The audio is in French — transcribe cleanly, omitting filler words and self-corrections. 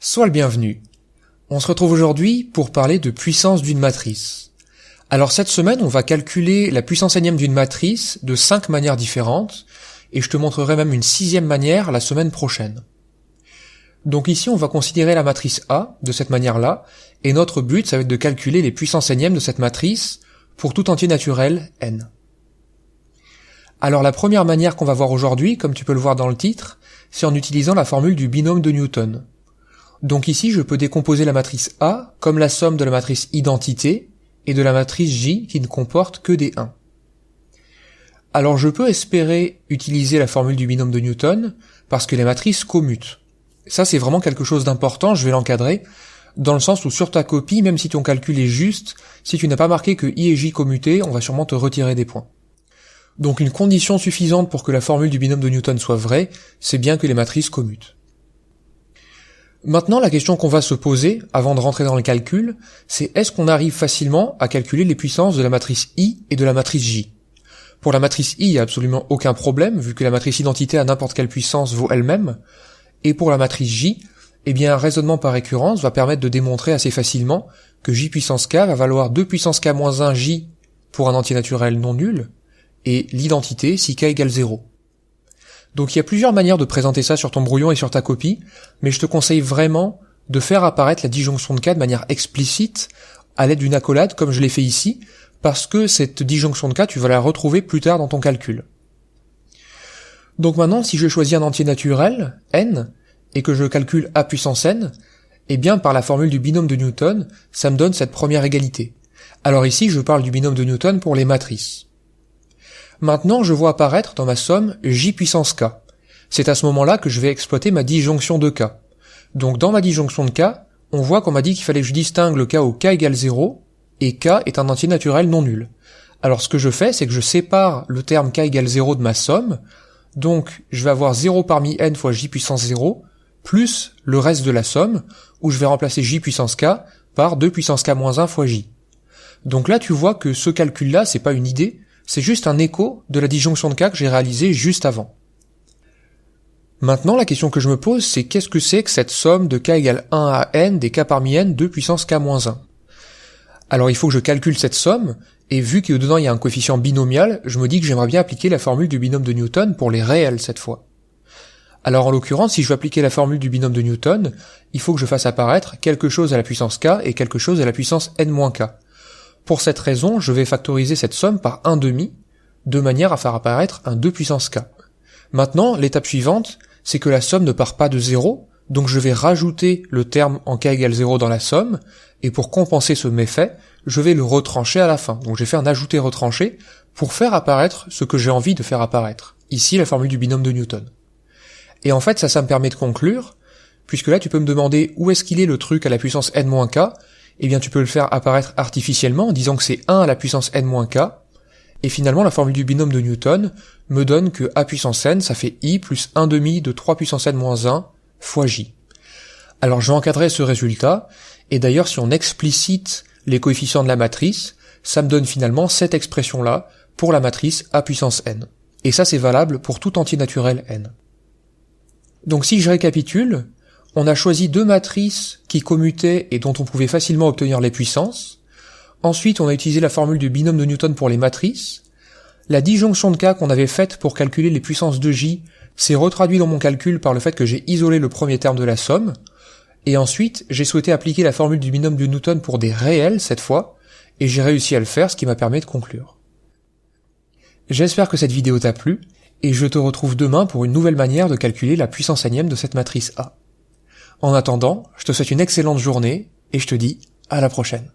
Sois le bienvenu. On se retrouve aujourd'hui pour parler de puissance d'une matrice. Alors cette semaine, on va calculer la puissance énième d'une matrice de 5 manières différentes, et je te montrerai même une 6e manière la semaine prochaine. Donc ici, on va considérer la matrice A de cette manière-là, et notre but, ça va être de calculer les puissances énièmes de cette matrice pour tout entier naturel n. Alors la première manière qu'on va voir aujourd'hui, comme tu peux le voir dans le titre, c'est en utilisant la formule du binôme de Newton. Donc ici, je peux décomposer la matrice A comme la somme de la matrice identité et de la matrice J qui ne comporte que des 1. Alors je peux espérer utiliser la formule du binôme de Newton parce que les matrices commutent. Ça c'est vraiment quelque chose d'important, je vais l'encadrer, dans le sens où sur ta copie, même si ton calcul est juste, si tu n'as pas marqué que I et J commutés, on va sûrement te retirer des points. Donc une condition suffisante pour que la formule du binôme de Newton soit vraie, c'est bien que les matrices commutent. Maintenant, la question qu'on va se poser, avant de rentrer dans le calcul, c'est est-ce qu'on arrive facilement à calculer les puissances de la matrice I et de la matrice J? Pour la matrice I, il n'y a absolument aucun problème, vu que la matrice identité à n'importe quelle puissance vaut elle-même, et pour la matrice J, eh bien un raisonnement par récurrence va permettre de démontrer assez facilement que J puissance K va valoir 2 puissance K moins 1 J pour un entier naturel non nul, et l'identité si K égale 0. Donc il y a plusieurs manières de présenter ça sur ton brouillon et sur ta copie, mais je te conseille vraiment de faire apparaître la disjonction de K de manière explicite à l'aide d'une accolade comme je l'ai fait ici, parce que cette disjonction de K, tu vas la retrouver plus tard dans ton calcul. Donc maintenant, si je choisis un entier naturel, n, et que je calcule a puissance n, eh bien par la formule du binôme de Newton, ça me donne cette première égalité. Alors ici, je parle du binôme de Newton pour les matrices. Maintenant, je vois apparaître dans ma somme J puissance K. C'est à ce moment-là que je vais exploiter ma disjonction de K. Donc dans ma disjonction de K, on voit qu'on m'a dit qu'il fallait que je distingue le cas où K égale 0, et K est un entier naturel non nul. Alors ce que je fais, c'est que je sépare le terme K égale 0 de ma somme, donc je vais avoir 0 parmi n fois J puissance 0, plus le reste de la somme, où je vais remplacer J puissance K par 2 puissance K moins 1 fois J. Donc là tu vois que ce calcul-là, c'est pas une idée, c'est juste un écho de la disjonction de K que j'ai réalisée juste avant. Maintenant, la question que je me pose, c'est qu'est-ce que c'est que cette somme de K égale 1 à n des K parmi n 2 puissance K moins 1? Alors il faut que je calcule cette somme, et vu que dedans il y a un coefficient binomial, je me dis que j'aimerais bien appliquer la formule du binôme de Newton pour les réels cette fois. Alors en l'occurrence, si je veux appliquer la formule du binôme de Newton, il faut que je fasse apparaître quelque chose à la puissance K et quelque chose à la puissance n-K. Pour cette raison, je vais factoriser cette somme par 1/2, de manière à faire apparaître un 2 puissance K. Maintenant, l'étape suivante, c'est que la somme ne part pas de 0, donc je vais rajouter le terme en K égale 0 dans la somme, et pour compenser ce méfait, je vais le retrancher à la fin. Donc je vais faire un ajouté-retranché pour faire apparaître ce que j'ai envie de faire apparaître. Ici, la formule du binôme de Newton. Et en fait, ça me permet de conclure, puisque là tu peux me demander où est-ce qu'il est le truc à la puissance n-K, eh bien tu peux le faire apparaître artificiellement en disant que c'est 1 à la puissance n-K, et finalement la formule du binôme de Newton me donne que a puissance n, ça fait i plus 1/2 de 3 puissance n-1 fois j. Alors je vais encadrer ce résultat, et d'ailleurs si on explicite les coefficients de la matrice, ça me donne finalement cette expression-là pour la matrice a puissance n. Et ça c'est valable pour tout entier naturel n. Donc si je récapitule, on a choisi deux matrices qui commutaient et dont on pouvait facilement obtenir les puissances. Ensuite, on a utilisé la formule du binôme de Newton pour les matrices. La disjonction de K qu'on avait faite pour calculer les puissances de J s'est retraduite dans mon calcul par le fait que j'ai isolé le premier terme de la somme. Et ensuite, j'ai souhaité appliquer la formule du binôme de Newton pour des réels cette fois, et j'ai réussi à le faire, ce qui m'a permis de conclure. J'espère que cette vidéo t'a plu, et je te retrouve demain pour une nouvelle manière de calculer la puissance énième de cette matrice A. En attendant, je te souhaite une excellente journée, et je te dis à la prochaine.